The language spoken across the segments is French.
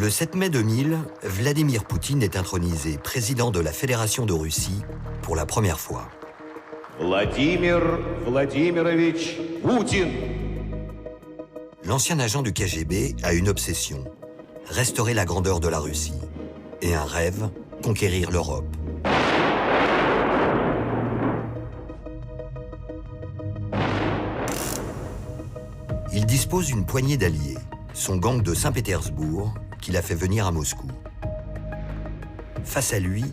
Le 7 mai 2000, Vladimir Poutine est intronisé président de la Fédération de Russie pour la première fois. Vladimir Vladimirovich Poutine. L'ancien agent du KGB a une obsession, restaurer la grandeur de la Russie. Et un rêve, conquérir l'Europe. Il dispose d'une poignée d'alliés, son gang de Saint-Pétersbourg, qu'il a fait venir à Moscou. Face à lui,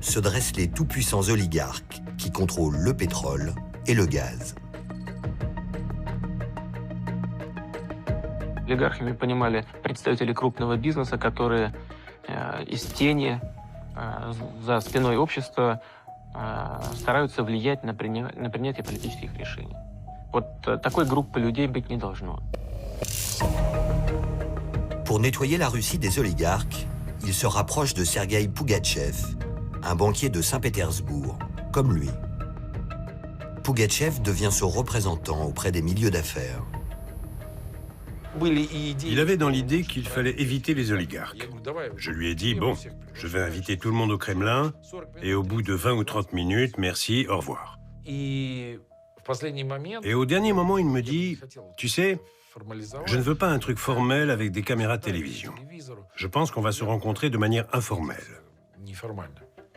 se dressent les tout-puissants oligarques qui contrôlent le pétrole et le gaz. Олигархами понимали представители крупного бизнеса, которые из тени, за спиной общества, стараются влиять на принятие политических решений. Вот такой группы людей быть не должно. Pour nettoyer la Russie des oligarques, il se rapproche de Sergueï Pougatchev, un banquier de Saint-Pétersbourg, comme lui. Pougatchev devient son représentant auprès des milieux d'affaires. Il avait dans l'idée qu'il fallait éviter les oligarques. Je lui ai dit, bon, je vais inviter tout le monde au Kremlin, et au bout de 20 ou 30 minutes, merci, au revoir. Et au dernier moment, il me dit, tu sais, je ne veux pas un truc formel avec des caméras de télévision. Je pense qu'on va se rencontrer de manière informelle.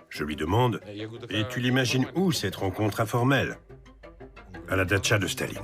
Je lui demande, et tu l'imagines où cette rencontre informelle? À la datcha de Staline.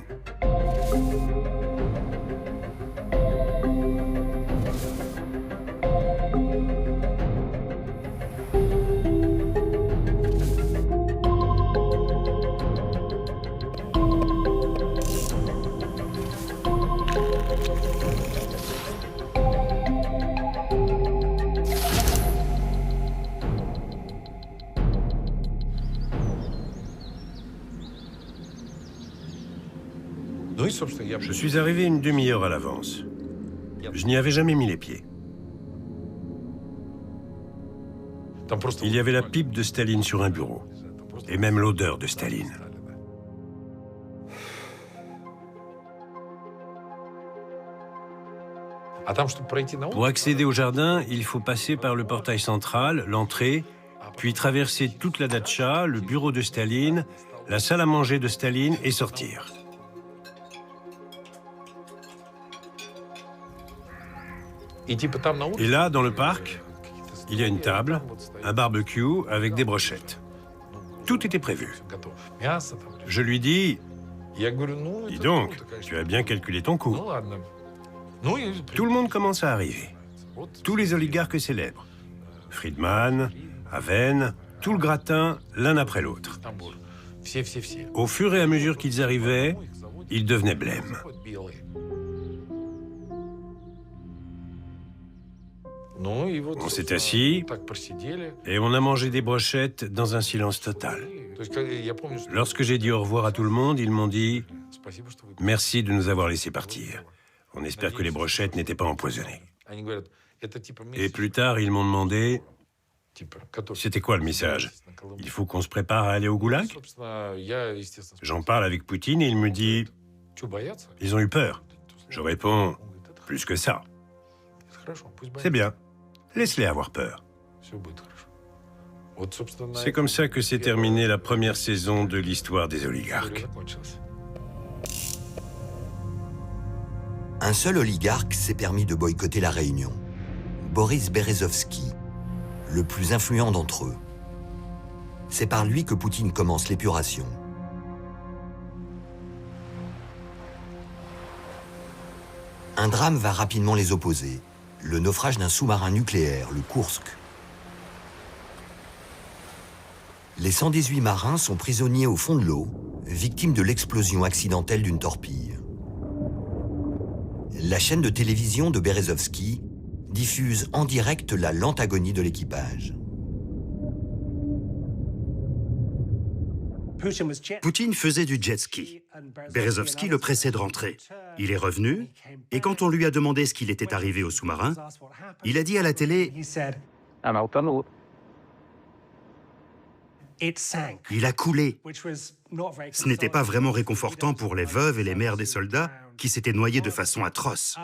Je suis arrivé une demi-heure à l'avance. Je n'y avais jamais mis les pieds. Il y avait la pipe de Staline sur un bureau, et même l'odeur de Staline. Pour accéder au jardin, il faut passer par le portail central, l'entrée, puis traverser toute la datcha, le bureau de Staline, la salle à manger de Staline et sortir. Et là, dans le parc, il y a une table, un barbecue avec des brochettes. Tout était prévu. Je lui dis, dis donc, tu as bien calculé ton coût. Tout le monde commence à arriver. Tous les oligarques célèbres. Friedman, Haven, tout le gratin, l'un après l'autre. Au fur et à mesure qu'ils arrivaient, ils devenaient blêmes. On s'est assis et on a mangé des brochettes dans un silence total. Lorsque j'ai dit au revoir à tout le monde, ils m'ont dit « Merci de nous avoir laissé partir. On espère que les brochettes n'étaient pas empoisonnées. » Et plus tard, ils m'ont demandé « C'était quoi le message? Il faut qu'on se prépare à aller au goulag ?» J'en parle avec Poutine et il me dit « Ils ont eu peur. » Je réponds « Plus que ça. C'est bien. Laisse-les avoir peur. » C'est comme ça que s'est terminée la première saison de l'histoire des oligarques. Un seul oligarque s'est permis de boycotter la réunion. Boris Berezovsky, le plus influent d'entre eux. C'est par lui que Poutine commence l'épuration. Un drame va rapidement les opposer. Le naufrage d'un sous-marin nucléaire, le Kursk. Les 118 marins sont prisonniers au fond de l'eau, victimes de l'explosion accidentelle d'une torpille. La chaîne de télévision de Berezovsky diffuse en direct la lente agonie de l'équipage. Poutine faisait du jet ski. Berezovsky le pressait de rentrer. Il est revenu, et quand on lui a demandé ce qu'il était arrivé au sous-marin, il a dit à la télé « Il a coulé ». Ce n'était pas vraiment réconfortant pour les veuves et les mères des soldats qui s'était noyé de façon atroce.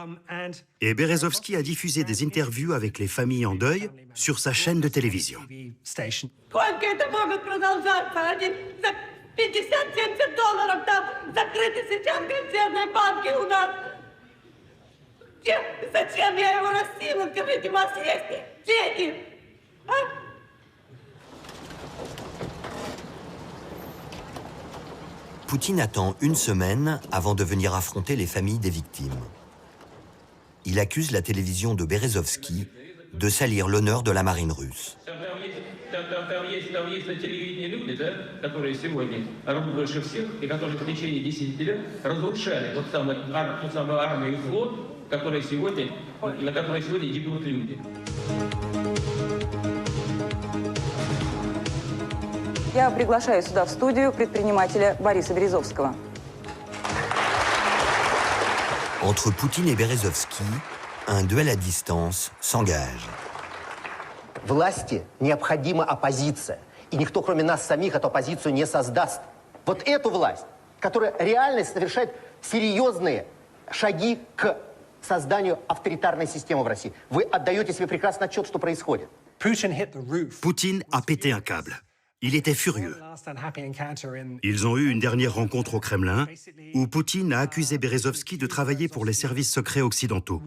Et Berezovsky a diffusé des interviews avec les familles en deuil sur sa chaîne de télévision. Сколько это может продолжаться? Они за 50-70 долларов там закрыты сейчас консервные банки у нас. Зачем я его растила? Скажите, у вас есть дети? А? Poutine attend une semaine avant de venir affronter les familles des victimes. Il accuse la télévision de Berezovsky de salir l'honneur de la marine russe. Там есть на телевидении люди, да, которые сегодня работают больше всех, и которые в течение 10 лет разрушали тот самый армию и флот, на который сегодня гибнут люди. Я приглашаю сюда в студию предпринимателя Бориса Березовского. Entre Poutine et Berezovsky, un duel à distance s'engage. Власти необходима оппозиция. И никто, кроме нас самих, эту оппозицию не создаст. Вот эту власть, которая реально совершает серьезные шаги к созданию авторитарной системы в России. Вы отдаете себе прекрасно отчет, что происходит. Poutine a pété un câble. Il était furieux. Ils ont eu une dernière rencontre au Kremlin où Poutine a accusé Berezovsky de travailler pour les services secrets occidentaux,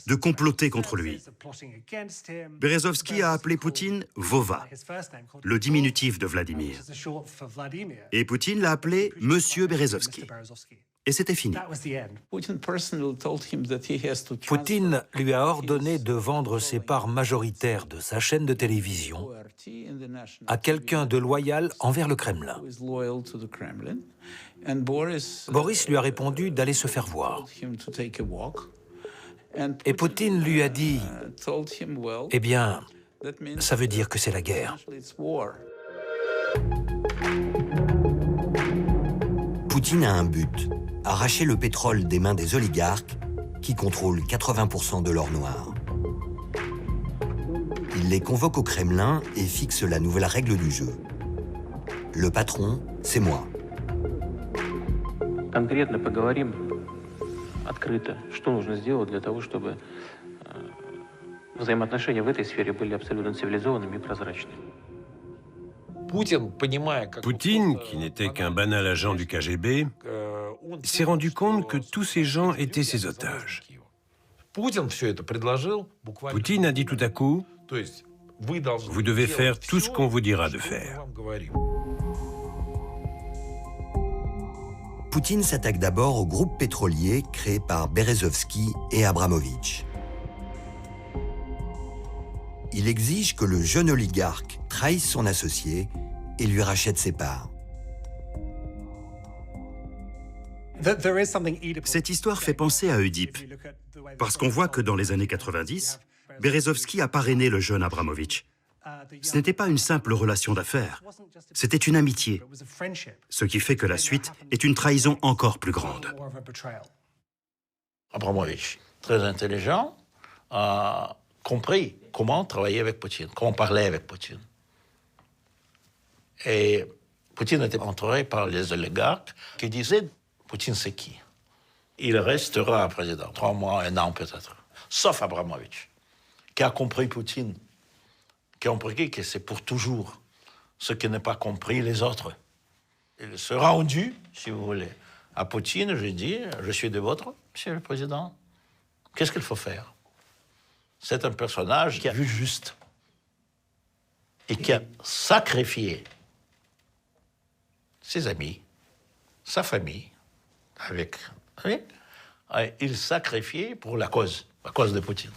de comploter contre lui. Berezovsky a appelé Poutine Vova, le diminutif de Vladimir. Et Poutine l'a appelé Monsieur Berezovsky. Et c'était fini. Poutine lui a ordonné de vendre ses parts majoritaires de sa chaîne de télévision à quelqu'un de loyal envers le Kremlin. Boris lui a répondu d'aller se faire voir. Et Poutine lui a dit « Eh bien, ça veut dire que c'est la guerre. » Poutine a un but, arracher le pétrole des mains des oligarques qui contrôlent 80% de l'or noir. Il les convoque au Kremlin et fixe la nouvelle règle du jeu. Le patron, c'est moi. Конкретно поговорим открыто, что нужно сделать для того, чтобы взаимоотношения в этой сфере были абсолютно цивилизованными и прозрачными. Poutine, qui n'était qu'un banal agent du KGB, s'est rendu compte que tous ces gens étaient ses otages. Poutine a dit tout à coup, « Vous devez faire tout ce qu'on vous dira de faire. » Poutine s'attaque d'abord au groupe pétrolier créé par Berezovsky et Abramovitch. Il exige que le jeune oligarque trahisse son associé et lui rachète ses parts. Cette histoire fait penser à Oedipe, parce qu'on voit que dans les années 90, Berezovsky a parrainé le jeune Abramovitch. Ce n'était pas une simple relation d'affaires, c'était une amitié, ce qui fait que la suite est une trahison encore plus grande. Abramovitch, très intelligent, a compris comment travailler avec Poutine, comment parler avec Poutine. Et Poutine était entouré par les oligarques qui disaient « Poutine, c'est qui ?» Il restera président, 3 mois, 1 an peut-être. Sauf Abramovitch, qui a compris Poutine, qui a compris que c'est pour toujours, ce qui n'est pas compris les autres. Il se rendu, si vous voulez, à Poutine, je dis « Je suis de votre, monsieur le président. Qu'est-ce qu'il faut faire ?» C'est un personnage qui a vu juste et qui a sacrifié ses amis, sa famille, avec... Oui, il sacrifiait pour la cause de Poutine.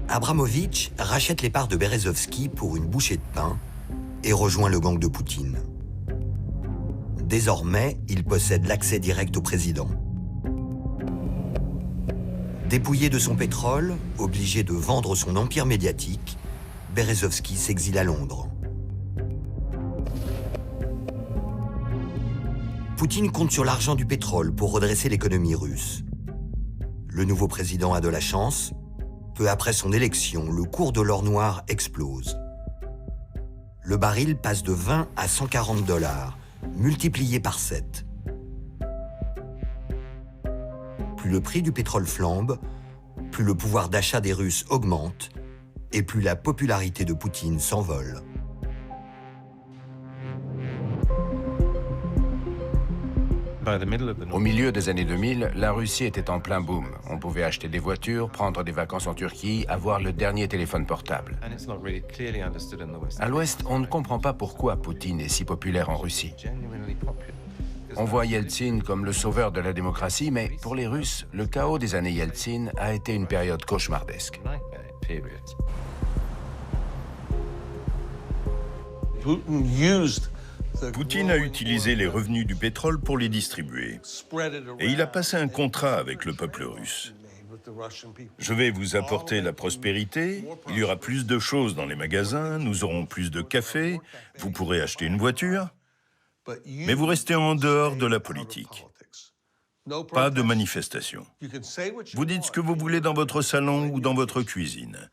Abramovitch rachète les parts de Berezovsky pour une bouchée de pain et rejoint le gang de Poutine. Désormais, il possède l'accès direct au président. Dépouillé de son pétrole, obligé de vendre son empire médiatique, Berezovsky s'exile à Londres. Poutine compte sur l'argent du pétrole pour redresser l'économie russe. Le nouveau président a de la chance. Peu après son élection, le cours de l'or noir explose. Le baril passe de 20 à 140 $, multiplié par 7. plus le prix du pétrole flambe, plus le pouvoir d'achat des Russes augmente et plus la popularité de Poutine s'envole. Au milieu des années 2000, la Russie était en plein boom. On pouvait acheter des voitures, prendre des vacances en Turquie, avoir le dernier téléphone portable. À l'Ouest, on ne comprend pas pourquoi Poutine est si populaire en Russie. On voit Yeltsin comme le sauveur de la démocratie, mais pour les Russes, le chaos des années Yeltsin a été une période cauchemardesque. Poutine a utilisé les revenus du pétrole pour les distribuer. Et il a passé un contrat avec le peuple russe. Je vais vous apporter la prospérité, il y aura plus de choses dans les magasins, nous aurons plus de café, vous pourrez acheter une voiture, mais vous restez en dehors de la politique. Pas de manifestation. Vous dites ce que vous voulez dans votre salon ou dans votre cuisine,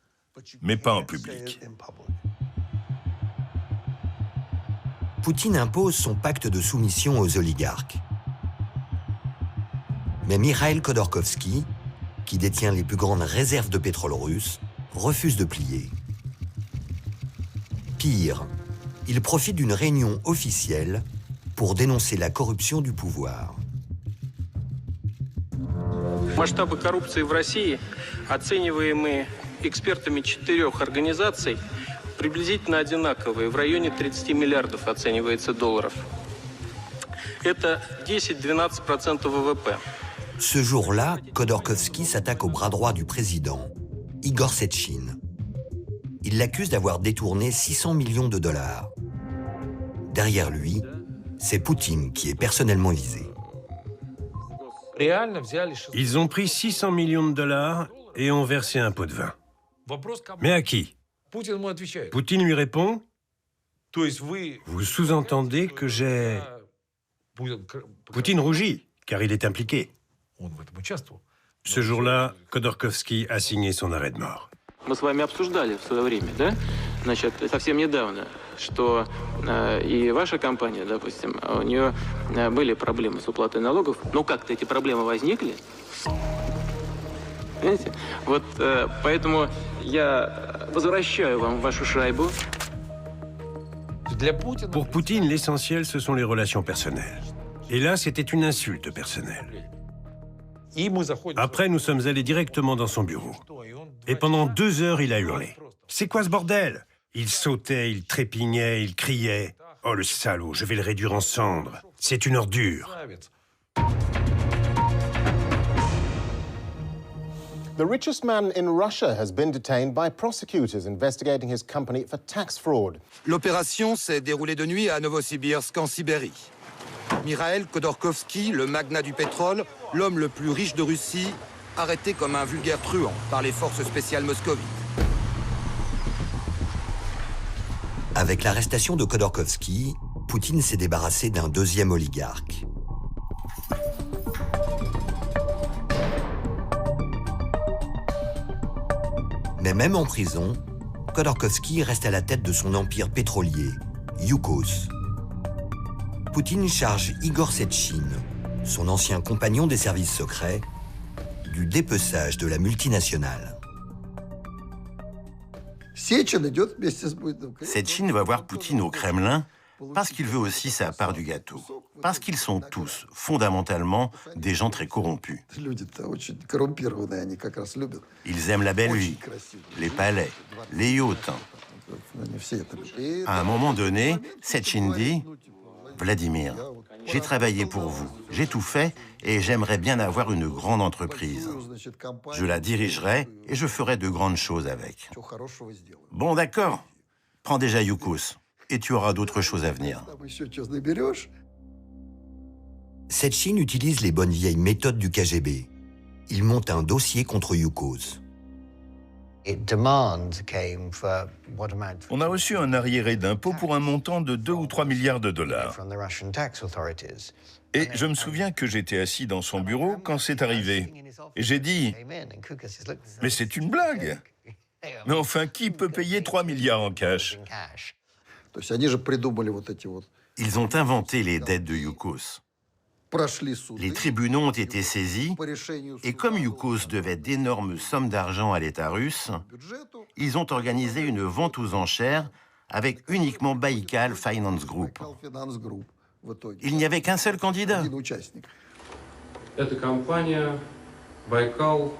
mais pas en public. Poutine impose son pacte de soumission aux oligarques. Mais Mikhail Khodorkovsky, qui détient les plus grandes réserves de pétrole russe, refuse de plier. Pire, il profite d'une réunion officielle pour dénoncer la corruption du pouvoir. Масштабы коррупции в России, оцениваемые экспертами 4 организаций, приблизительно одинаковые, в районе 30 миллиардов оценивается долларов. Это 10-12% ВВП. Ce jour-là, Khodorkovsky s'attaque au bras droit du président, Igor Sechin. Il l'accuse d'avoir détourné 600 millions de dollars. Derrière lui, c'est Poutine qui est personnellement visé. Ils ont pris 600 millions de dollars et ont versé un pot de vin. Mais à qui? Poutine lui répond, vous sous-entendez que j'ai... Poutine rougit, car il est impliqué. Ce jour-là, Khodorkovsky a signé son arrêt de mort. Мы с вами обсуждали в свое время, да? Значит, совсем недавно, что и ваша компания, допустим, у нее были проблемы с уплатой налогов. Но как-то эти проблемы возникли. Понимаете? Вот поэтому я возвращаю вам вашу шайбу. Pour Poutine, l'essentiel, ce sont les relations personnelles. Et là, c'était une insulte personnelle. Après, nous sommes allés directement dans son bureau. Et pendant 2 heures, il a hurlé. « C'est quoi ce bordel ?» Il sautait, il trépignait, il criait. « Oh, le salaud, je vais le réduire en cendres. C'est une ordure. » The richest man in Russia has been detained by prosecutors investigating his company for tax fraud. L'opération s'est déroulée de nuit à Novosibirsk, en Sibérie. Mikhail Khodorkovsky, le magnat du pétrole, l'homme le plus riche de Russie, arrêté comme un vulgaire truand par les forces spéciales moscovites. Avec l'arrestation de Khodorkovsky, Poutine s'est débarrassé d'un deuxième oligarque. Mais même en prison, Khodorkovsky reste à la tête de son empire pétrolier, Yukos. Poutine charge Igor Sechin, son ancien compagnon des services secrets, du dépeçage de la multinationale. Sechin va voir Poutine au Kremlin parce qu'il veut aussi sa part du gâteau. Parce qu'ils sont tous, fondamentalement, des gens très corrompus. Ils aiment la belle vie, les palais, les yachts. À un moment donné, Sechin dit « Vladimir, j'ai travaillé pour vous, j'ai tout fait et j'aimerais bien avoir une grande entreprise. Je la dirigerai et je ferai de grandes choses avec. » Bon, d'accord, prends déjà Yukos et tu auras d'autres choses à venir. Sechin utilise les bonnes vieilles méthodes du KGB. Il monte un dossier contre Yukos. On a reçu un arriéré d'impôt pour un montant de 2 ou 3 milliards de dollars. Et je me souviens que j'étais assis dans son bureau quand c'est arrivé. Et j'ai dit « Mais c'est une blague ! Mais enfin, qui peut payer 3 milliards en cash ?» Ils ont inventé les dettes de Yukos. Les tribunaux ont été saisis et comme Yukos devait d'énormes sommes d'argent à l'État russe, ils ont organisé une vente aux enchères avec uniquement Baikal Finance Group. Il n'y avait qu'un seul candidat. Это компания Baikal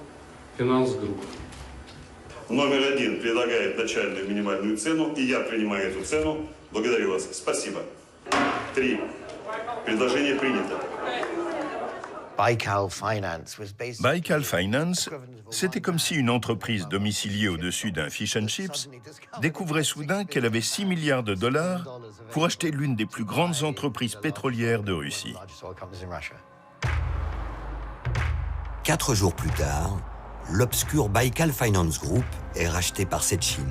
Finance Group. Номер один предлагает начальную минимальную цену, и я принимаю эту цену. Благодарю вас. Спасибо. 3. Предложение принято. Baikal Finance, c'était comme si une entreprise domiciliée au-dessus d'un fish and chips découvrait soudain qu'elle avait 6 milliards de dollars pour acheter l'une des plus grandes entreprises pétrolières de Russie. 4 jours plus tard, l'obscur Baikal Finance Group est racheté par Sechin.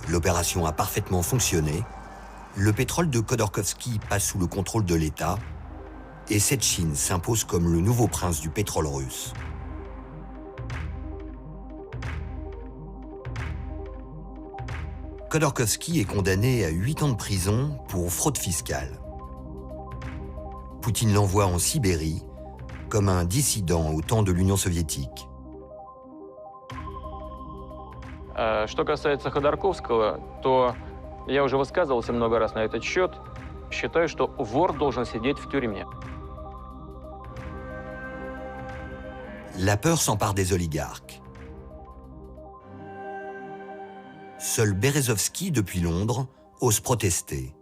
L'opération a parfaitement fonctionné. Le pétrole de Khodorkovsky passe sous le contrôle de l'État et Sechin s'impose comme le nouveau prince du pétrole russe. Khodorkovsky est condamné à 8 ans de prison pour fraude fiscale. Poutine l'envoie en Sibérie comme un dissident au temps de l'Union soviétique. Что касается Ходорковского, то я уже высказывался много раз на этот счет. Считаю, что вор должен сидеть в тюрьме. La peur s'empare des oligarques. Seul Berezovsky, depuis Londres, ose protester.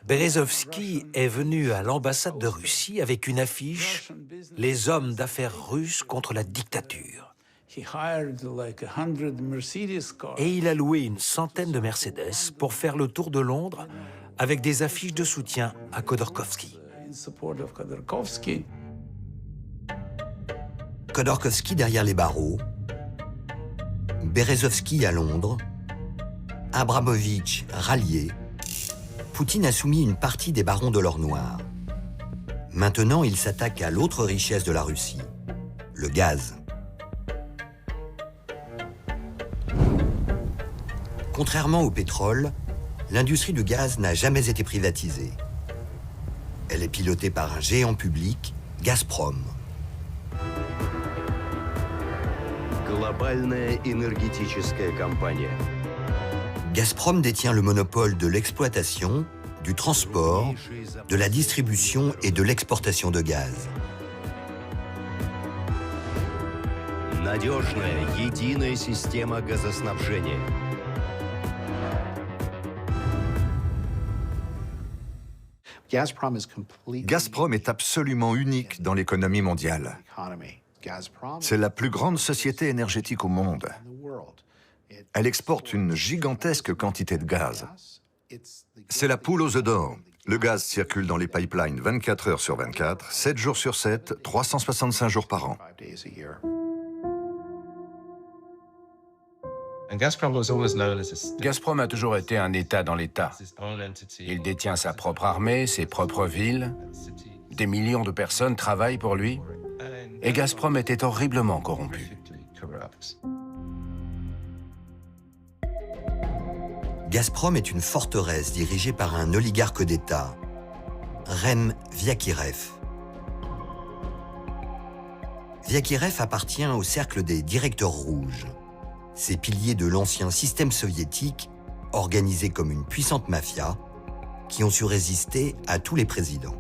Berezovsky est venu à l'ambassade de Russie avec une affiche « Les hommes d'affaires russes contre la dictature ». Et il a loué une centaine de Mercedes pour faire le tour de Londres avec des affiches de soutien à Khodorkovsky. Khodorkovsky derrière les barreaux, Berezovsky à Londres, Abramovitch rallié, Poutine a soumis une partie des barons de l'or noir. Maintenant, il s'attaque à l'autre richesse de la Russie, le gaz. Contrairement au pétrole, l'industrie du gaz n'a jamais été privatisée. Elle est pilotée par un géant public, Gazprom. Глобальная энергетическая компания. Gazprom détient le monopole de l'exploitation, du transport, de la distribution et de l'exportation de gaz. Надежная, единая система газоснабжения. Gazprom est absolument unique dans l'économie mondiale. C'est la plus grande société énergétique au monde. Elle exporte une gigantesque quantité de gaz. C'est la poule aux œufs d'or. Le gaz circule dans les pipelines 24 heures sur 24, 7 jours sur 7, 365 jours par an. Gazprom a toujours été un État dans l'État. Il détient sa propre armée, ses propres villes. Des millions de personnes travaillent pour lui. Et Gazprom était horriblement corrompu. Gazprom est une forteresse dirigée par un oligarque d'État, Rem Vyakirev. Vyakirev appartient au cercle des directeurs rouges, ces piliers de l'ancien système soviétique, organisés comme une puissante mafia, qui ont su résister à tous les présidents.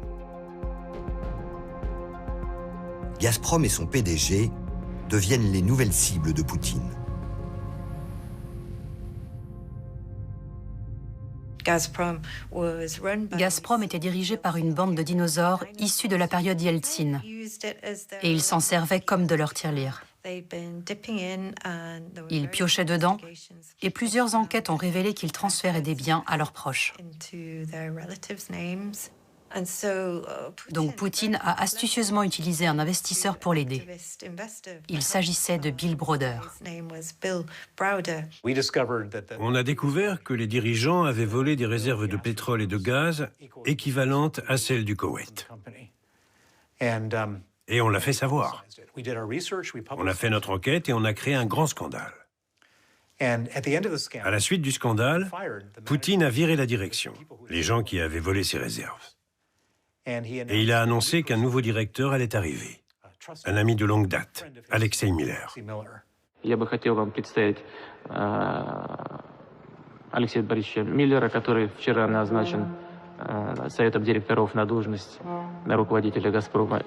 Gazprom et son PDG deviennent les nouvelles cibles de Poutine. Gazprom était dirigé par une bande de dinosaures issus de la période Yeltsin, et ils s'en servaient comme de leur tirelire. Ils piochaient dedans, et plusieurs enquêtes ont révélé qu'ils transféraient des biens à leurs proches. Donc Poutine a astucieusement utilisé un investisseur pour l'aider. Il s'agissait de Bill Browder. On a découvert que les dirigeants avaient volé des réserves de pétrole et de gaz équivalentes à celles du Koweït. Et on l'a fait savoir. On a fait notre enquête et on a créé un grand scandale. À la suite du scandale, Poutine a viré la direction, les gens qui avaient volé ses réserves. Et il a annoncé qu'un nouveau directeur allait arriver, un ami de longue date, Alexei Miller. Я бы хотел вам представить Алексея Борисовича Миллера, который вчера назначен Советом директоров на должность руководителя «Газпрома».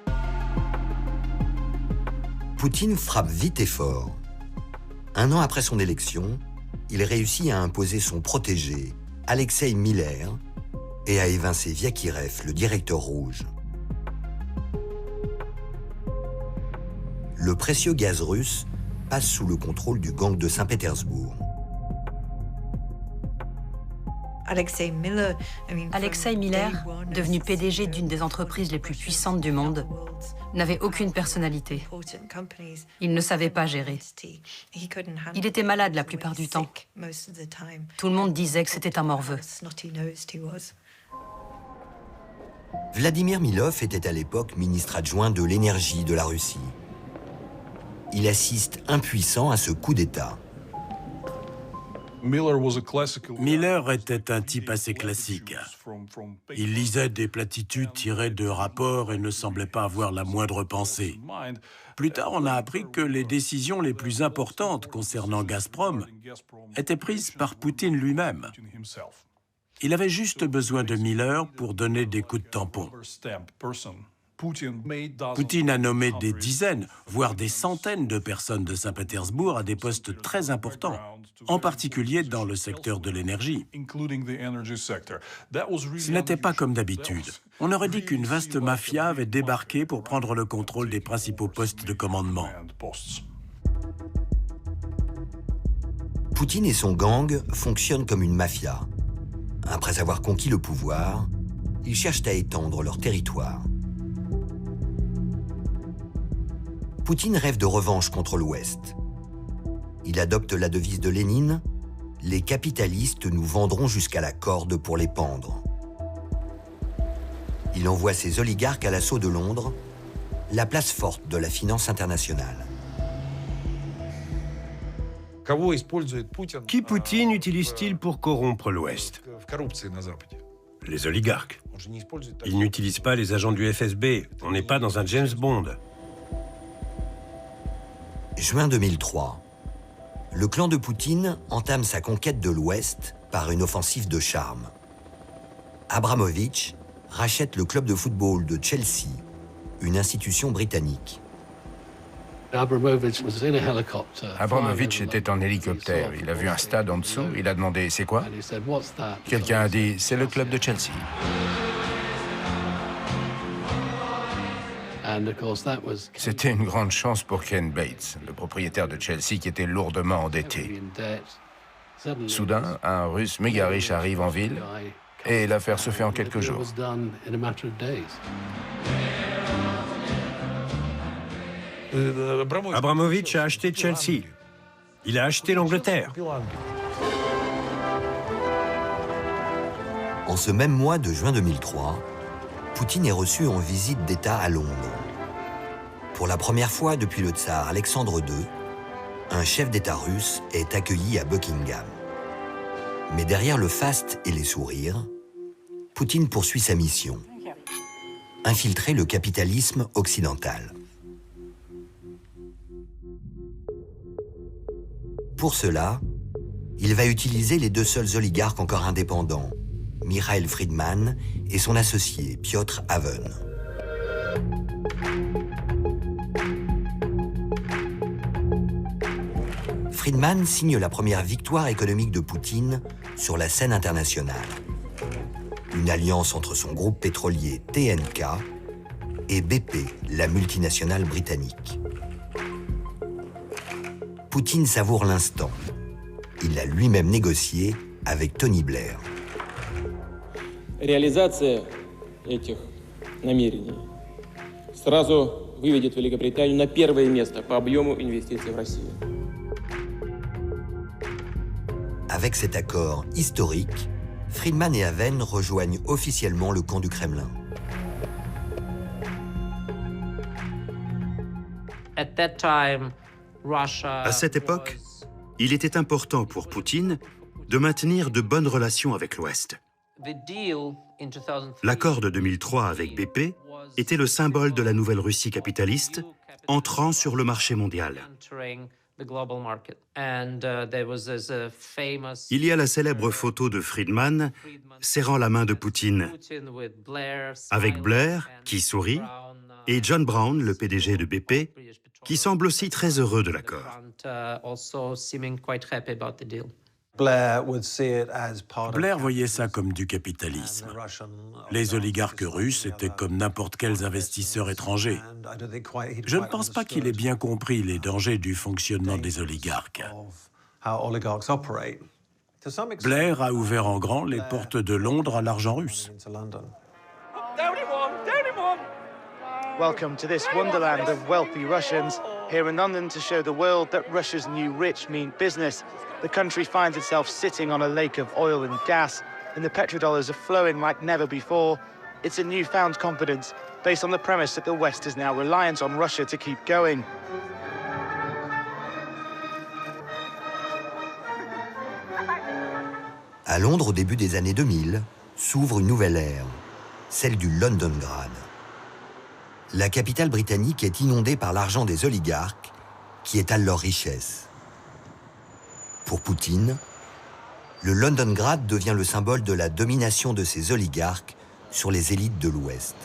Poutine frappe vite et fort. Un an après son élection, il réussit à imposer son protégé, Alexei Miller, et à évincer Vyakirev, le directeur rouge. Le précieux gaz russe passe sous le contrôle du gang de Saint-Pétersbourg. Alexei Miller, devenu PDG d'une des entreprises les plus puissantes du monde, n'avait aucune personnalité. Il ne savait pas gérer. Il était malade la plupart du temps. Tout le monde disait que c'était un morveux. Vladimir Milov était à l'époque ministre adjoint de l'énergie de la Russie. Il assiste impuissant à ce coup d'État. Miller était un type assez classique. Il lisait des platitudes tirées de rapports et ne semblait pas avoir la moindre pensée. Plus tard, on a appris que les décisions les plus importantes concernant Gazprom étaient prises par Poutine lui-même. Il avait juste besoin de Miller pour donner des coups de tampon. Poutine a nommé des dizaines, voire des centaines de personnes de Saint-Pétersbourg à des postes très importants, en particulier dans le secteur de l'énergie. Ce n'était pas comme d'habitude. On aurait dit qu'une vaste mafia avait débarqué pour prendre le contrôle des principaux postes de commandement. Poutine et son gang fonctionnent comme une mafia. Après avoir conquis le pouvoir, ils cherchent à étendre leur territoire. Poutine rêve de revanche contre l'Ouest. Il adopte la devise de Lénine « Les capitalistes nous vendront jusqu'à la corde pour les pendre ». Il envoie ses oligarques à l'assaut de Londres, la place forte de la finance internationale. Qui Poutine utilise-t-il pour corrompre l'Ouest? Les oligarques. Il n'utilise pas les agents du FSB. On n'est pas dans un James Bond. Juin 2003. Le clan de Poutine entame sa conquête de l'Ouest par une offensive de charme. Abramovich rachète le club de football de Chelsea, une institution britannique. Abramovich était en hélicoptère. Il a vu un stade en dessous. Il a demandé « C'est quoi ?» Quelqu'un a dit « C'est le club de Chelsea ». C'était une grande chance pour Ken Bates, le propriétaire de Chelsea qui était lourdement endetté. Soudain, un Russe méga riche arrive en ville et l'affaire se fait en quelques jours. Abramovich a acheté Chelsea. Il a acheté l'Angleterre. En ce même mois de juin 2003, Poutine est reçu en visite d'État à Londres. Pour la première fois depuis le tsar Alexandre II, un chef d'État russe est accueilli à Buckingham. Mais derrière le faste et les sourires, Poutine poursuit sa mission, infiltrer le capitalisme occidental. Pour cela, il va utiliser les deux seuls oligarques encore indépendants, Mikhail Friedman et son associé Piotr Haven. Friedman signe la première victoire économique de Poutine sur la scène internationale. Une alliance entre son groupe pétrolier TNK et BP, la multinationale britannique. Poutine savoure l'instant. Il l'a lui-même négocié avec Tony Blair. Реализация этих намерений сразу выведет Великобританию на первое место по объему инвестиций в Россию. Avec cet accord historique, Friedman et Haven rejoignent officiellement le camp du Kremlin. À cette époque, il était important pour Poutine de maintenir de bonnes relations avec l'Ouest. L'accord de 2003 avec BP était le symbole de la nouvelle Russie capitaliste entrant sur le marché mondial. Il y a la célèbre photo de Friedman serrant la main de Poutine, avec Blair, qui sourit, et John Brown, le PDG de BP, qui semble aussi très heureux de l'accord. Blair voyait ça comme du capitalisme. Les oligarques russes étaient comme n'importe quels investisseurs étrangers. Je ne pense pas qu'il ait bien compris les dangers du fonctionnement des oligarques. Blair a ouvert en grand les portes de Londres à l'argent russe. Welcome to this wonderland of wealthy Russians, here in London to show the world that Russia's new rich mean business. The country finds itself sitting on a lake of oil and gas, and the petrodollars are flowing like never before. It's a newfound confidence based on the premise that the West is now reliant on Russia to keep going. À Londres, au début des années 2000, s'ouvre une nouvelle ère, celle du Londongrad. La capitale britannique est inondée par l'argent des oligarques qui étalent leurs richesses. Pour Poutine, le Londongrad devient le symbole de la domination de ces oligarques sur les élites de l'Ouest.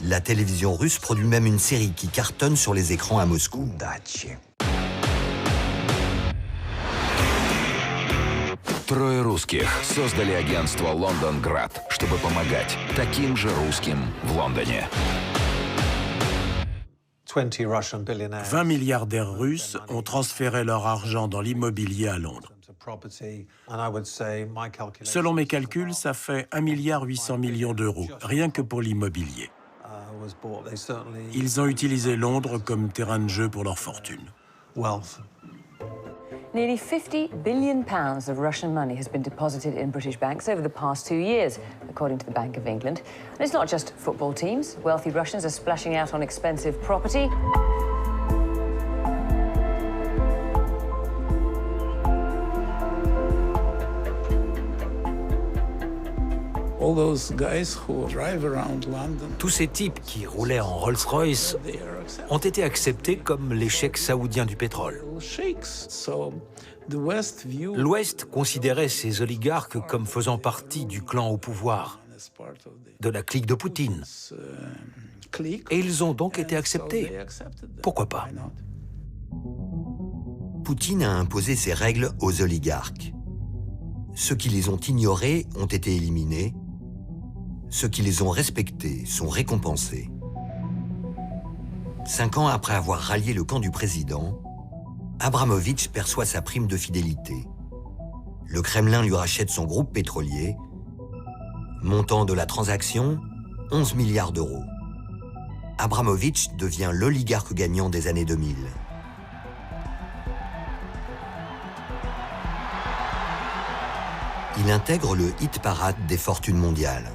La télévision russe produit même une série qui cartonne sur les écrans à Moscou. Трое русских создали агентство «Лондонград», чтобы помогать таким же русским в Лондоне. 20 milliardaires russes ont transféré leur argent dans l'immobilier à Londres. Selon mes calculs, ça fait 1,8 milliard d'euros, rien que pour l'immobilier. Ils ont utilisé Londres comme terrain de jeu pour leur fortune. Nearly £50 billion of Russian money has been deposited in British banks over the past 2 years, according to the Bank of England. And it's not just football teams. Wealthy Russians are splashing out on expensive property. Tous ces types qui roulaient en Rolls-Royce ont été acceptés comme les cheikhs saoudiens du pétrole. L'Ouest considérait ces oligarques comme faisant partie du clan au pouvoir, de la clique de Poutine. Et ils ont donc été acceptés. Pourquoi pas? Poutine a imposé ses règles aux oligarques. Ceux qui les ont ignorés ont été éliminés. Ceux qui les ont respectés sont récompensés. 5 ans après avoir rallié le camp du président, Abramovitch perçoit sa prime de fidélité. Le Kremlin lui rachète son groupe pétrolier, montant de la transaction 11 milliards d'euros. Abramovitch devient l'oligarque gagnant des années 2000. Il intègre le hit parade des fortunes mondiales.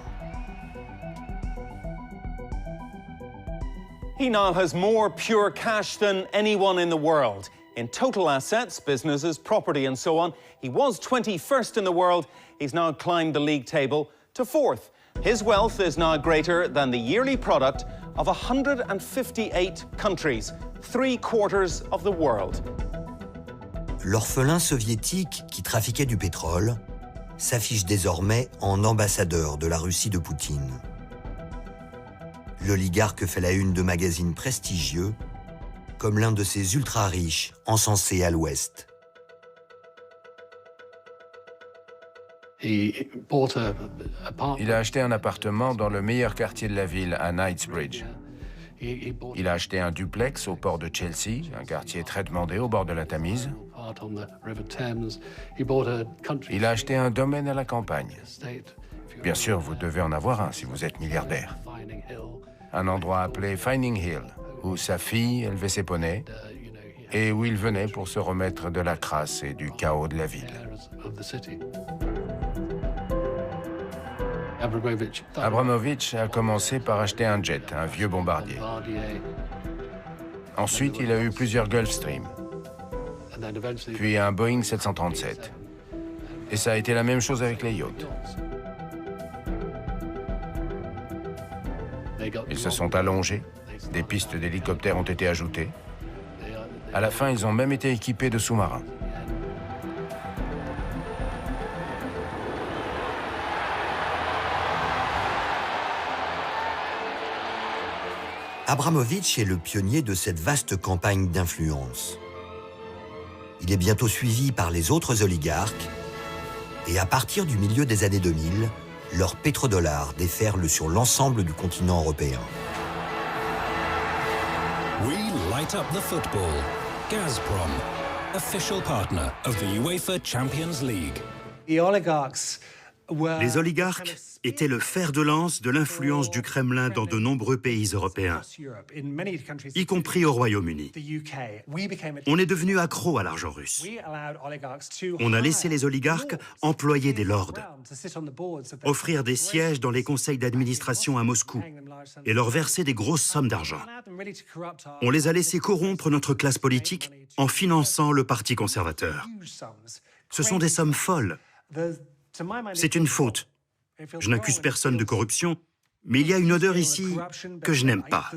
He now has more pure cash than anyone in the world. In total assets, businesses, property and so on, he was 21st in the world. He's now climbed the league table to 4th. His wealth is now greater than the yearly product of 158 countries, 3/4 of the world. L'orphelin soviétique qui trafiquait du pétrole s'affiche désormais en ambassadeur de la Russie de Poutine. L'oligarque fait la une de magazines prestigieux, comme l'un de ces ultra-riches encensés à l'Ouest. Il a acheté un appartement dans le meilleur quartier de la ville, à Knightsbridge. Il a acheté un duplex au port de Chelsea, un quartier très demandé au bord de la Tamise. Il a acheté un domaine à la campagne. Bien sûr, vous devez en avoir un si vous êtes milliardaire. Un endroit appelé Finding Hill, où sa fille élevait ses poneys et où il venait pour se remettre de la crasse et du chaos de la ville. Abramovitch a commencé par acheter un jet, un vieux bombardier. Ensuite, il a eu plusieurs Gulfstream. puis un Boeing 737. Et ça a été la même chose avec les yachts. Ils se sont allongés, des pistes d'hélicoptères ont été ajoutées. À la fin, ils ont même été équipés de sous-marins. Abramovich est le pionnier de cette vaste campagne d'influence. Il est bientôt suivi par les autres oligarques et à partir du milieu des années 2000, leur pétrodollar déferle sur l'ensemble du continent européen. We light up the football. Gazprom, official partner of the UEFA Champions League. Les oligarques étaient le fer de lance de l'influence du Kremlin dans de nombreux pays européens, y compris au Royaume-Uni. On est devenu accro à l'argent russe. On a laissé les oligarques employer des lords, offrir des sièges dans les conseils d'administration à Moscou et leur verser des grosses sommes d'argent. On les a laissés corrompre notre classe politique en finançant le Parti conservateur. Ce sont des sommes folles. C'est une faute. Je n'accuse personne de corruption, mais il y a une odeur ici que je n'aime pas.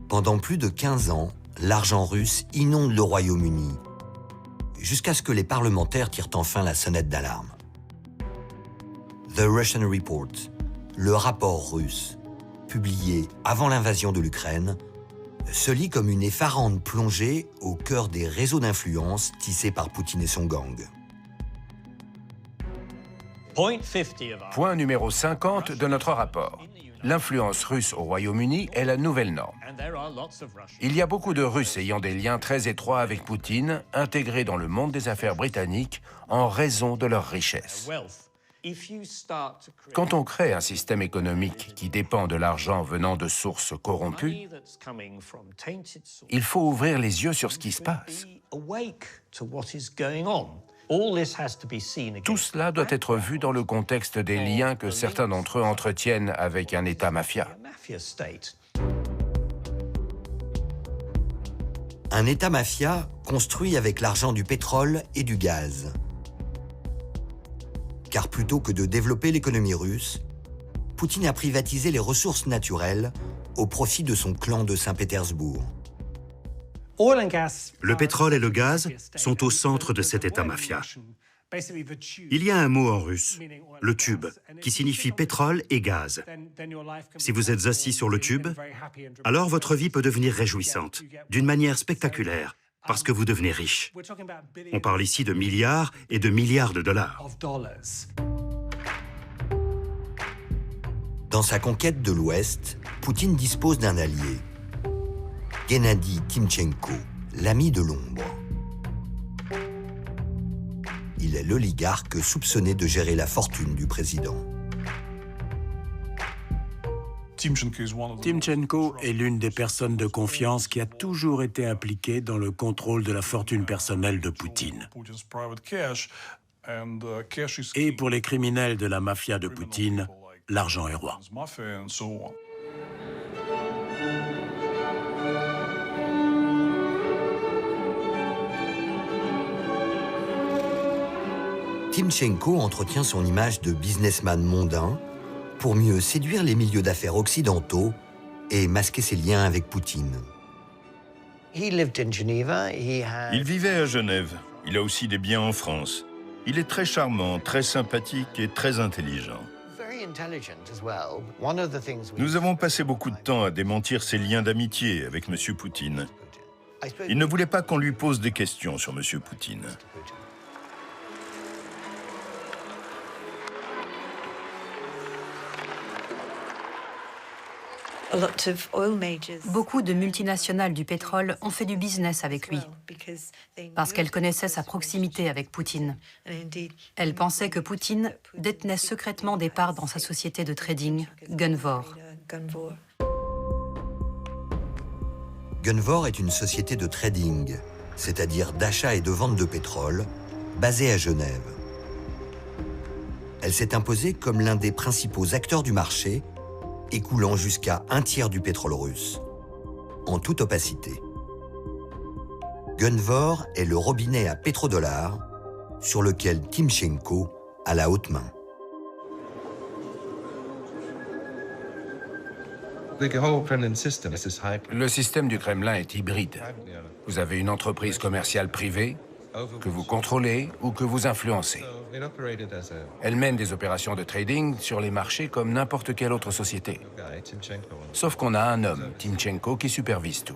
Pendant plus de 15 ans, l'argent russe inonde le Royaume-Uni, jusqu'à ce que les parlementaires tirent enfin la sonnette d'alarme. The Russian Report, le rapport russe, publié avant l'invasion de l'Ukraine, se lit comme une effarante plongée au cœur des réseaux d'influence tissés par Poutine et son gang. Point numéro 50 de notre rapport. L'influence russe au Royaume-Uni est la nouvelle norme. Il y a beaucoup de Russes ayant des liens très étroits avec Poutine, intégrés dans le monde des affaires britanniques en raison de leur richesse. Quand on crée un système économique qui dépend de l'argent venant de sources corrompues, il faut ouvrir les yeux sur ce qui se passe. Tout cela doit être vu dans le contexte des liens que certains d'entre eux entretiennent avec un État-mafia. Un État-mafia construit avec l'argent du pétrole et du gaz. Car plutôt que de développer l'économie russe, Poutine a privatisé les ressources naturelles au profit de son clan de Saint-Pétersbourg. Le pétrole et le gaz sont au centre de cet État-mafia. Il y a un mot en russe, le tube, qui signifie pétrole et gaz. Si vous êtes assis sur le tube, alors votre vie peut devenir réjouissante, d'une manière spectaculaire, parce que vous devenez riche. On parle ici de milliards et de milliards de dollars. Dans sa conquête de l'Ouest, Poutine dispose d'un allié, Gennady Timchenko, l'ami de l'ombre. Il est l'oligarque soupçonné de gérer la fortune du président. Timchenko est l'une des personnes de confiance qui a toujours été impliquée dans le contrôle de la fortune personnelle de Poutine. Et pour les criminels de la mafia de Poutine, l'argent est roi. Timchenko entretient son image de businessman mondain pour mieux séduire les milieux d'affaires occidentaux et masquer ses liens avec Poutine. Il vivait à Genève. Il a aussi des biens en France. Il est très charmant, très sympathique et très intelligent. Nous avons passé beaucoup de temps à démentir ses liens d'amitié avec M. Poutine. Il ne voulait pas qu'on lui pose des questions sur M. Poutine. Beaucoup de multinationales du pétrole ont fait du business avec lui, parce qu'elles connaissaient sa proximité avec Poutine. Elles pensaient que Poutine détenait secrètement des parts dans sa société de trading, Gunvor. Gunvor est une société de trading, c'est-à-dire d'achat et de vente de pétrole, basée à Genève. Elle s'est imposée comme l'un des principaux acteurs du marché, écoulant jusqu'à un tiers du pétrole russe, en toute opacité. Gunvor est le robinet à pétrodollars sur lequel Timchenko a la haute main. Le système du Kremlin est hybride. Vous avez une entreprise commerciale privée que vous contrôlez ou que vous influencez. Elle mène des opérations de trading sur les marchés comme n'importe quelle autre société. Sauf qu'on a un homme, Timchenko, qui supervise tout.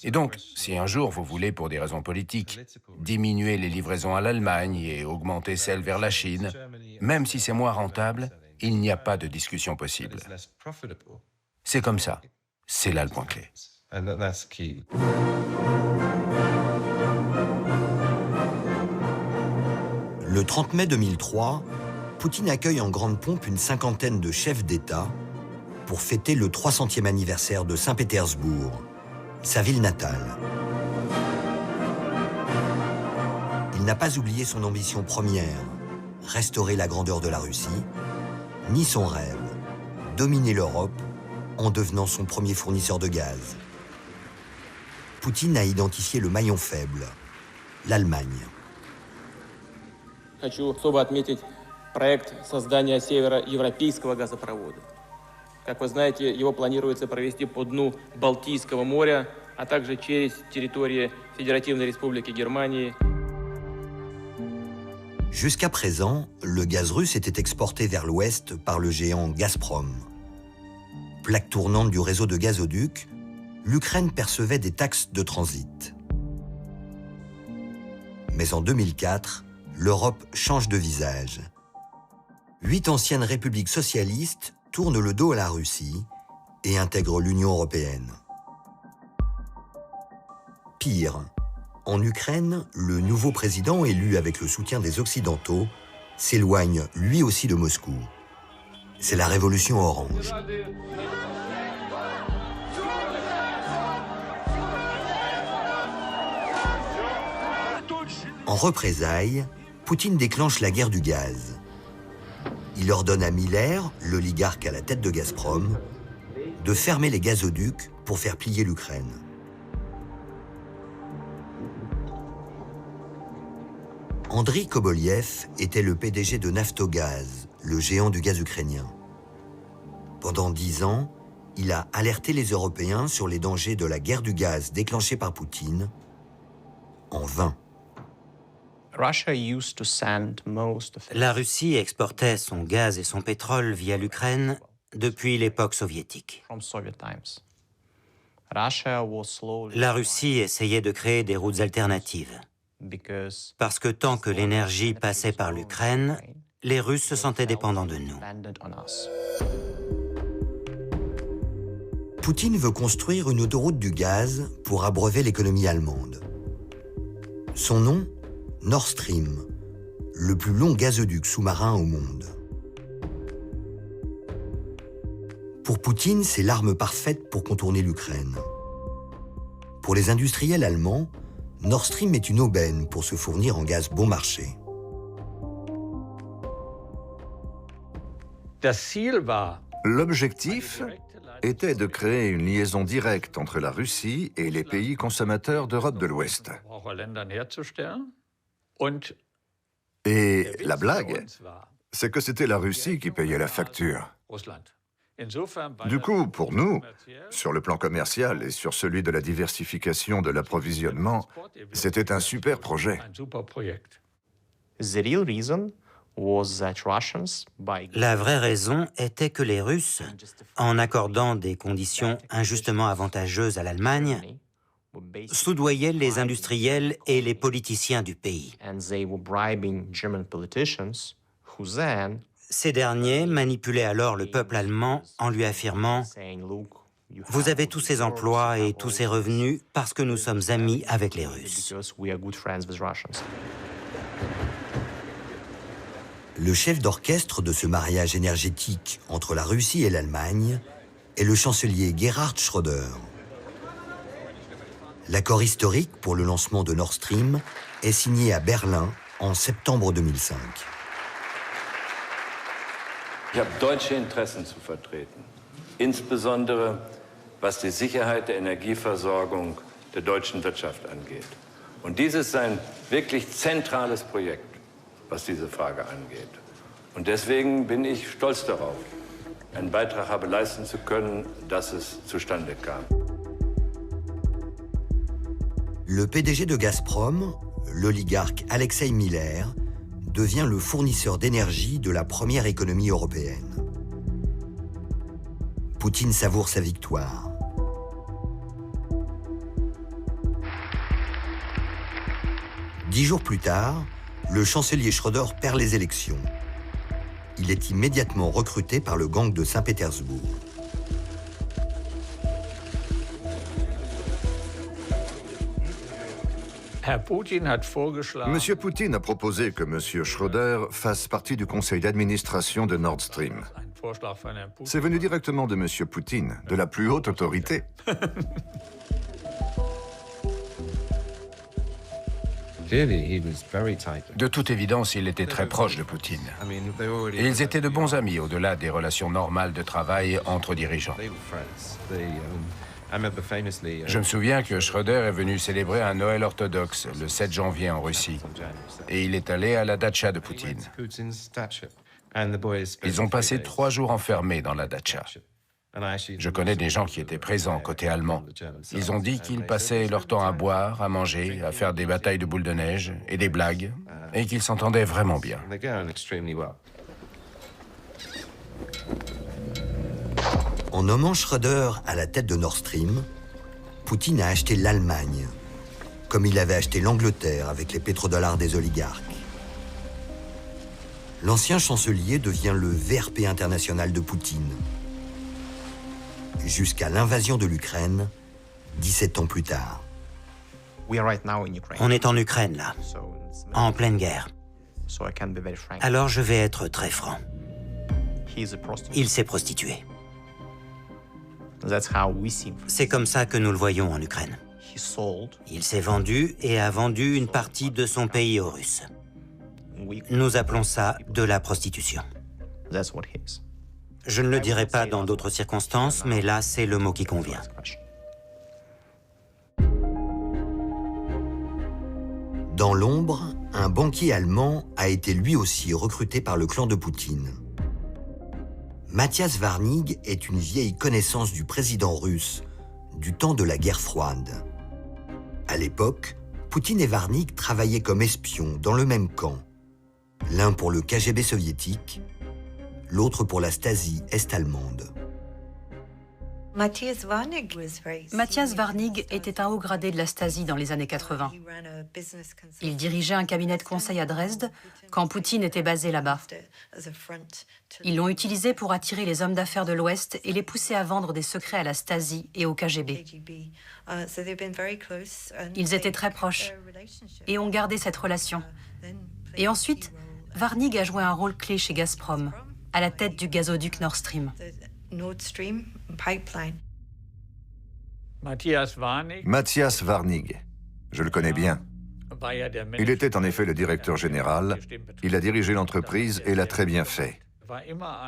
Et donc, si un jour vous voulez, pour des raisons politiques, diminuer les livraisons à l'Allemagne et augmenter celles vers la Chine, même si c'est moins rentable, il n'y a pas de discussion possible. C'est comme ça. C'est là le point clé. Le 30 mai 2003, Poutine accueille en grande pompe une cinquantaine de chefs d'État pour fêter le 300e anniversaire de Saint-Pétersbourg, sa ville natale. Il n'a pas oublié son ambition première, restaurer la grandeur de la Russie, ni son rêve, dominer l'Europe en devenant son premier fournisseur de gaz. Poutine a identifié le maillon faible, l'Allemagne. Хочу особо отметить проект создания североевропейского газопровода. Как вы знаете, его планируется провести по дну Балтийского моря, а также через территорию Федеративной Республики Германии. Jusqu'à présent, le gaz russe était exporté vers l'ouest par le géant Gazprom. Plaque tournante du réseau de gazoducs, l'Ukraine percevait des taxes de transit. Mais en 2004, l'Europe change de visage. 8 anciennes républiques socialistes tournent le dos à la Russie et intègrent l'Union européenne. Pire, en Ukraine, le nouveau président élu avec le soutien des Occidentaux s'éloigne lui aussi de Moscou. C'est la révolution orange. En représailles, Poutine déclenche la guerre du gaz. Il ordonne à Miller, l'oligarque à la tête de Gazprom, de fermer les gazoducs pour faire plier l'Ukraine. Andriy Koboliev était le PDG de Naftogaz, le géant du gaz ukrainien. Pendant 10 ans, il a alerté les Européens sur les dangers de la guerre du gaz déclenchée par Poutine, en vain. La Russie exportait son gaz et son pétrole via l'Ukraine depuis l'époque soviétique. La Russie essayait de créer des routes alternatives. Parce que tant que l'énergie passait par l'Ukraine, les Russes se sentaient dépendants de nous. Poutine veut construire une autoroute du gaz pour abreuver l'économie allemande. Son nom ? Nord Stream, le plus long gazoduc sous-marin au monde. Pour Poutine, c'est l'arme parfaite pour contourner l'Ukraine. Pour les industriels allemands, Nord Stream est une aubaine pour se fournir en gaz bon marché. L'objectif était de créer une liaison directe entre la Russie et les pays consommateurs d'Europe de l'Ouest. Et la blague, c'est que c'était la Russie qui payait la facture. Du coup, pour nous, sur le plan commercial et sur celui de la diversification de l'approvisionnement, c'était un super projet. La vraie raison était que les Russes, en accordant des conditions injustement avantageuses à l'Allemagne, soudoyaient les industriels et les politiciens du pays. Ces derniers manipulaient alors le peuple allemand en lui affirmant « Vous avez tous ces emplois et tous ces revenus parce que nous sommes amis avec les Russes. » Le chef d'orchestre de ce mariage énergétique entre la Russie et l'Allemagne est le chancelier Gerhard Schröder. L'accord historique pour le lancement de Nord Stream est signé à Berlin en septembre 2005. Ich habe deutsche Interessen zu vertreten, insbesondere was die Sicherheit der Energieversorgung der deutschen Wirtschaft angeht. Und dies ist ein wirklich zentrales Projekt, was diese Frage angeht. Und deswegen bin ich stolz darauf, einen Beitrag habe leisten zu können, dass es zustande kam. Le PDG de Gazprom, l'oligarque Alexei Miller, devient le fournisseur d'énergie de la première économie européenne. Poutine savoure sa victoire. Dix jours plus tard, le chancelier Schröder perd les élections. Il est immédiatement recruté par le gang de Saint-Pétersbourg. Monsieur Poutine a proposé que Monsieur Schröder fasse partie du conseil d'administration de Nord Stream. C'est venu directement de Monsieur Poutine, de la plus haute autorité. De toute évidence, il était très proche de Poutine. Et ils étaient de bons amis au-delà des relations normales de travail entre dirigeants. Je me souviens que Schröder est venu célébrer un Noël orthodoxe le 7 janvier en Russie. Et il est allé à la datcha de Poutine. Ils ont passé 3 jours enfermés dans la datcha. Je connais des gens qui étaient présents côté allemand. Ils ont dit qu'ils passaient leur temps à boire, à manger, à faire des batailles de boules de neige et des blagues, et qu'ils s'entendaient vraiment bien. En nommant Schröder à la tête de Nord Stream, Poutine a acheté l'Allemagne, comme il avait acheté l'Angleterre avec les pétrodollars des oligarques. L'ancien chancelier devient le VRP international de Poutine, jusqu'à l'invasion de l'Ukraine, 17 ans plus tard. On est en Ukraine, là, en pleine guerre. Alors je vais être très franc. Il s'est prostitué. C'est comme ça que nous le voyons en Ukraine. Il s'est vendu et a vendu une partie de son pays aux Russes. Nous appelons ça de la prostitution. Je ne le dirai pas dans d'autres circonstances, mais là, c'est le mot qui convient. Dans l'ombre, un banquier allemand a été lui aussi recruté par le clan de Poutine. Matthias Warnig est une vieille connaissance du président russe du temps de la guerre froide. À l'époque, Poutine et Warnig travaillaient comme espions dans le même camp, l'un pour le KGB soviétique, l'autre pour la Stasi est-allemande. Matthias Warnig était un haut gradé de la Stasi dans les années 80. Il dirigeait un cabinet de conseil à Dresde quand Poutine était basé là-bas. Ils l'ont utilisé pour attirer les hommes d'affaires de l'Ouest et les pousser à vendre des secrets à la Stasi et au KGB. Ils étaient très proches et ont gardé cette relation. Et ensuite, Warnig a joué un rôle clé chez Gazprom, à la tête du gazoduc Nord Stream. Matthias Warnig, je le connais bien. Il était en effet le directeur général, il a dirigé l'entreprise et l'a très bien fait.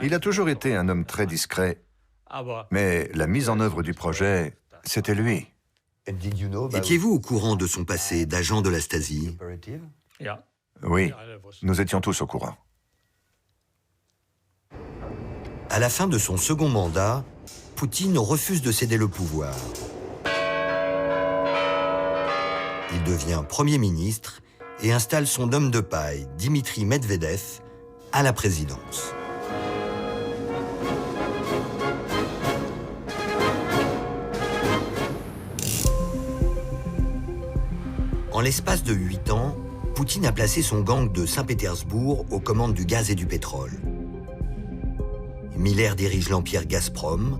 Il a toujours été un homme très discret, mais la mise en œuvre du projet, c'était lui. Étiez-vous au courant de son passé d'agent de la Stasi? Oui, nous étions tous au courant. À la fin de son second mandat, Poutine refuse de céder le pouvoir. Il devient Premier ministre et installe son homme de paille, Dimitri Medvedev, à la présidence. En l'espace de 8 ans, Poutine a placé son gang de Saint-Pétersbourg aux commandes du gaz et du pétrole. Miller dirige l'empire Gazprom,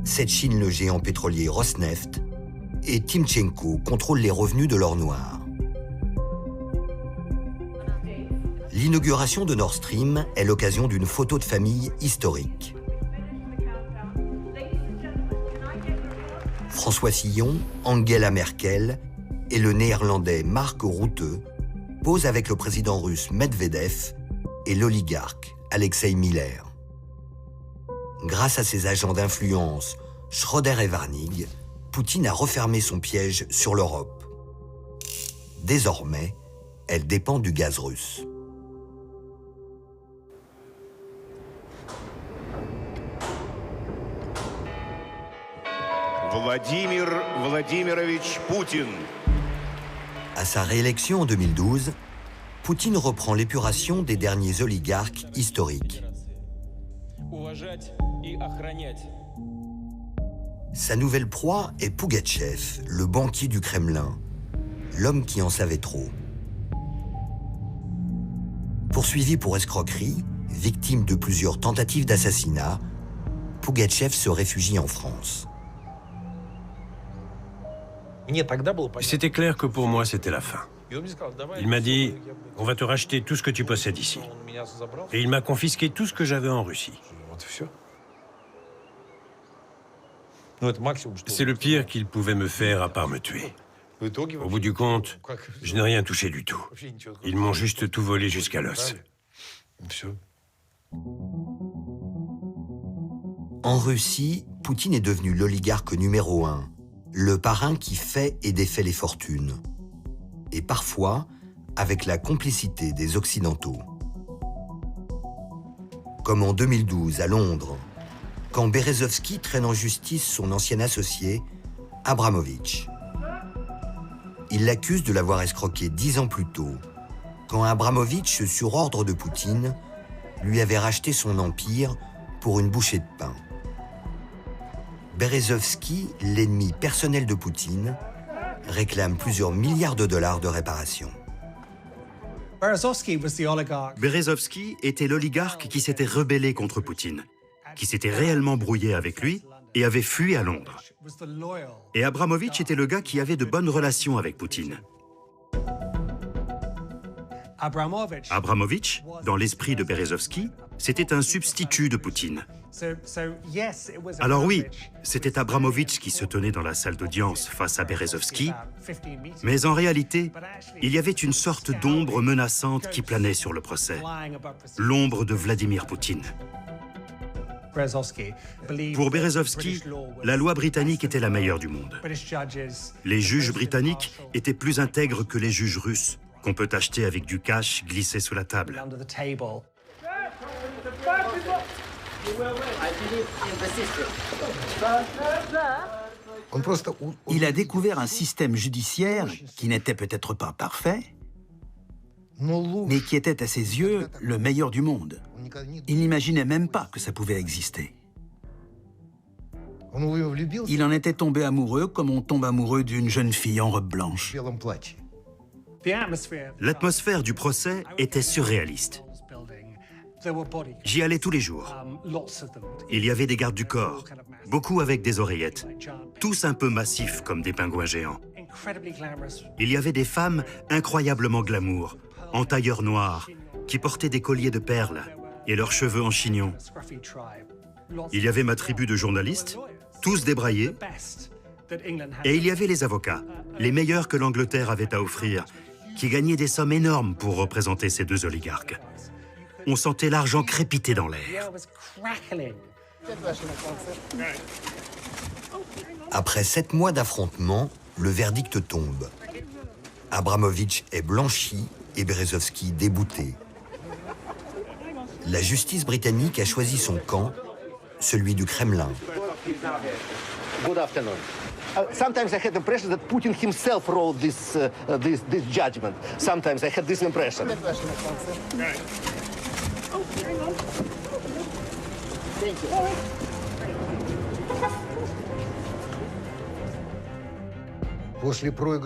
Sechin le géant pétrolier Rosneft et Timchenko contrôle les revenus de l'or noir. L'inauguration de Nord Stream est l'occasion d'une photo de famille historique. François Fillon, Angela Merkel et le néerlandais Mark Rutte posent avec le président russe Medvedev et l'oligarque Alexei Miller. Grâce à ses agents d'influence, Schröder et Warnig, Poutine a refermé son piège sur l'Europe. Désormais, elle dépend du gaz russe. Vladimir Vladimirovich Poutine. À sa réélection en 2012, Poutine reprend l'épuration des derniers oligarques historiques. Sa nouvelle proie est Pougatchev, le banquier du Kremlin, l'homme qui en savait trop. Poursuivi pour escroquerie, victime de plusieurs tentatives d'assassinat, Pougatchev se réfugie en France. C'était clair que pour moi, c'était la fin. Il m'a dit, on va te racheter tout ce que tu possèdes ici. Et il m'a confisqué tout ce que j'avais en Russie. C'est le pire qu'il pouvait me faire à part me tuer. Au bout du compte, je n'ai rien touché du tout. Ils m'ont juste tout volé jusqu'à l'os. En Russie, Poutine est devenu l'oligarque numéro 1, le parrain qui fait et défait les fortunes. Et parfois, avec la complicité des Occidentaux. Comme en 2012 à Londres, quand Berezovsky traîne en justice son ancien associé, Abramovich. Il l'accuse de l'avoir escroqué 10 ans plus tôt, quand Abramovich, sur ordre de Poutine, lui avait racheté son empire pour une bouchée de pain. Berezovsky, l'ennemi personnel de Poutine, réclame plusieurs milliards de dollars de réparation. Berezovsky était l'oligarque qui s'était rebellé contre Poutine, qui s'était réellement brouillé avec lui et avait fui à Londres. Et Abramovich était le gars qui avait de bonnes relations avec Poutine. Abramovich, dans l'esprit de Berezovsky, c'était un substitut de Poutine. Alors oui, c'était Abramovich qui se tenait dans la salle d'audience face à Berezovsky, mais en réalité, il y avait une sorte d'ombre menaçante qui planait sur le procès, l'ombre de Vladimir Poutine. Pour Berezovsky, la loi britannique était la meilleure du monde. Les juges britanniques étaient plus intègres que les juges russes, qu'on peut acheter avec du cash glissé sous la table. Il a découvert un système judiciaire qui n'était peut-être pas parfait, mais qui était à ses yeux le meilleur du monde. Il n'imaginait même pas que ça pouvait exister. Il en était tombé amoureux comme on tombe amoureux d'une jeune fille en robe blanche. L'atmosphère du procès était surréaliste. J'y allais tous les jours. Il y avait des gardes du corps, beaucoup avec des oreillettes, tous un peu massifs comme des pingouins géants. Il y avait des femmes incroyablement glamour, en tailleur noir, qui portaient des colliers de perles et leurs cheveux en chignon. Il y avait ma tribu de journalistes, tous débraillés, et il y avait les avocats, les meilleurs que l'Angleterre avait à offrir, qui gagnaient des sommes énormes pour représenter ces deux oligarques. On sentait l'argent crépiter dans l'air. Après 7 mois d'affrontement, le verdict tombe. Abramovich est blanchi et Berezovsky débouté. La justice britannique a choisi son camp, celui du Kremlin. Good afternoon. Sometimes I had the impression that Putin himself wrote this judgment. Sometimes I had this impression.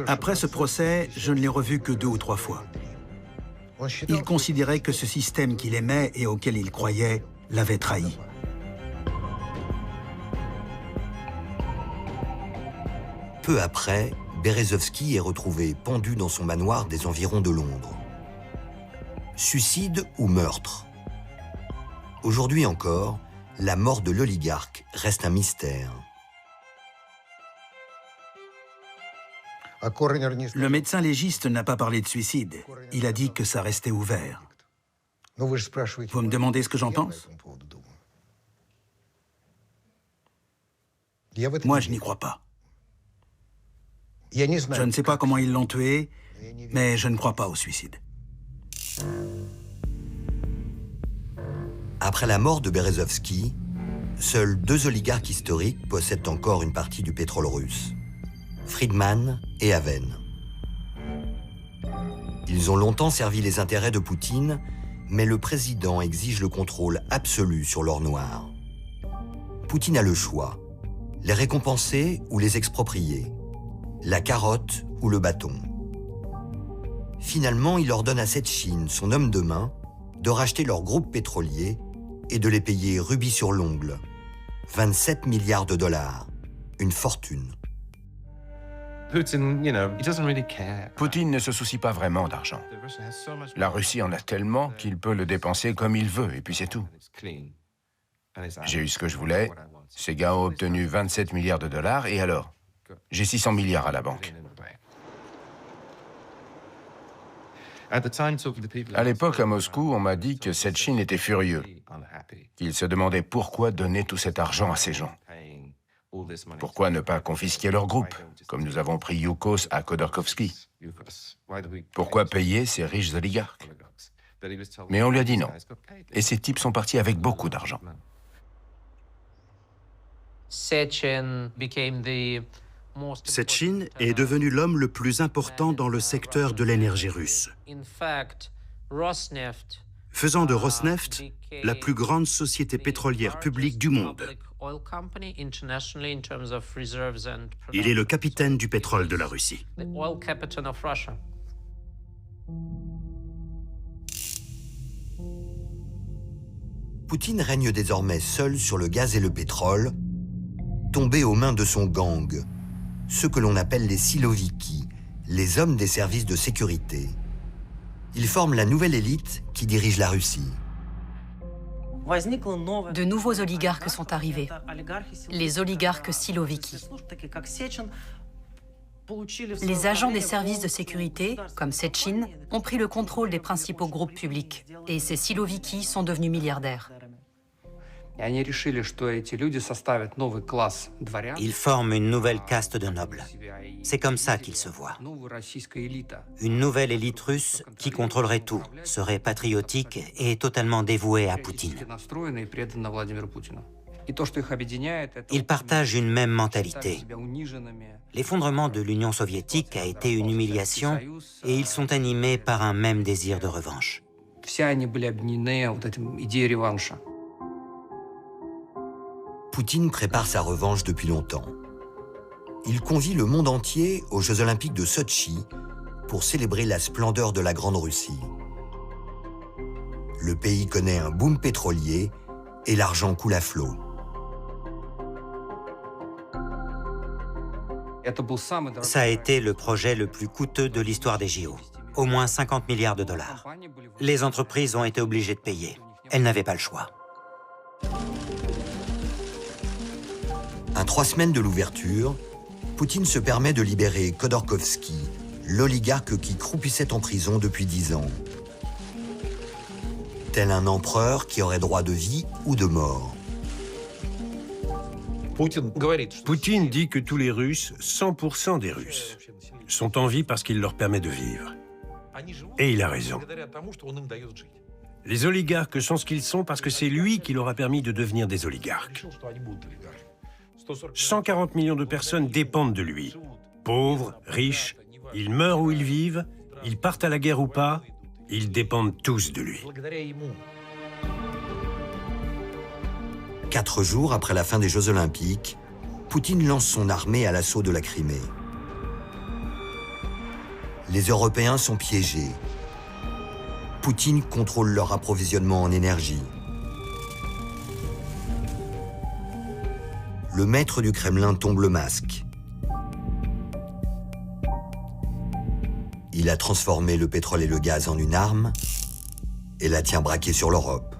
Après ce procès, je ne l'ai revu que 2 ou 3 fois. Il considérait que ce système qu'il aimait et auquel il croyait l'avait trahi. Peu après, Berezovsky est retrouvé pendu dans son manoir des environs de Londres. Suicide ou meurtre? Aujourd'hui encore, la mort de l'oligarque reste un mystère. Le médecin légiste n'a pas parlé de suicide. Il a dit que ça restait ouvert. Vous me demandez ce que j'en pense? Moi, je n'y crois pas. Je ne sais pas comment ils l'ont tué, mais je ne crois pas au suicide. Après la mort de Berezovski, seuls 2 oligarques historiques possèdent encore une partie du pétrole russe, Friedman et Aven. Ils ont longtemps servi les intérêts de Poutine, mais le président exige le contrôle absolu sur l'or noir. Poutine a le choix, les récompenser ou les exproprier, la carotte ou le bâton. Finalement, il ordonne à Setchine, son homme de main, de racheter leur groupe pétrolier et de les payer rubis sur l'ongle. 27 milliards de dollars, une fortune. Poutine ne se soucie pas vraiment d'argent. La Russie en a tellement qu'il peut le dépenser comme il veut, et puis c'est tout. J'ai eu ce que je voulais, ces gars ont obtenu 27 milliards de dollars, et alors? J'ai 600 milliards à la banque. À l'époque, à Moscou, on m'a dit que Setchine était furieux, qu'il se demandait pourquoi donner tout cet argent à ces gens. Pourquoi ne pas confisquer leur groupe, comme nous avons pris Yukos à Khodorkovsky? Pourquoi payer ces riches oligarques? Mais on lui a dit non. Et ces types sont partis avec beaucoup d'argent. Setchine est devenu l'homme le plus important dans le secteur de l'énergie russe, faisant de Rosneft la plus grande société pétrolière publique du monde. Il est le capitaine du pétrole de la Russie. Poutine règne désormais seul sur le gaz et le pétrole, tombé aux mains de son gang, ceux que l'on appelle les Siloviki, les hommes des services de sécurité. Ils forment la nouvelle élite qui dirige la Russie. De nouveaux oligarques sont arrivés, les oligarques Siloviki. Les agents des services de sécurité, comme Setchine, ont pris le contrôle des principaux groupes publics, et ces Siloviki sont devenus milliardaires. Ils forment une nouvelle caste de nobles. C'est comme ça qu'ils se voient. Une nouvelle élite russe qui contrôlerait tout, serait patriotique et totalement dévouée à Poutine. Ils partagent une même mentalité. L'effondrement de l'Union soviétique a été une humiliation et ils sont animés par un même désir de revanche. Poutine prépare sa revanche depuis longtemps. Il convie le monde entier aux Jeux Olympiques de Sotchi pour célébrer la splendeur de la Grande Russie. Le pays connaît un boom pétrolier et l'argent coule à flot. Ça a été le projet le plus coûteux de l'histoire des JO. Au moins 50 milliards de dollars. Les entreprises ont été obligées de payer. Elles n'avaient pas le choix. À 3 semaines de l'ouverture, Poutine se permet de libérer Khodorkovsky, l'oligarque qui croupissait en prison depuis 10 ans. Tel un empereur qui aurait droit de vie ou de mort. Poutine dit que tous les Russes, 100% des Russes, sont en vie parce qu'il leur permet de vivre. Et il a raison. Les oligarques sont ce qu'ils sont parce que c'est lui qui leur a permis de devenir des oligarques. 140 millions de personnes dépendent de lui. Pauvres, riches, ils meurent où ils vivent, ils partent à la guerre ou pas, ils dépendent tous de lui. 4 jours après la fin des Jeux Olympiques, Poutine lance son armée à l'assaut de la Crimée. Les Européens sont piégés. Poutine contrôle leur approvisionnement en énergie. Le maître du Kremlin tombe le masque. Il a transformé le pétrole et le gaz en une arme et la tient braquée sur l'Europe.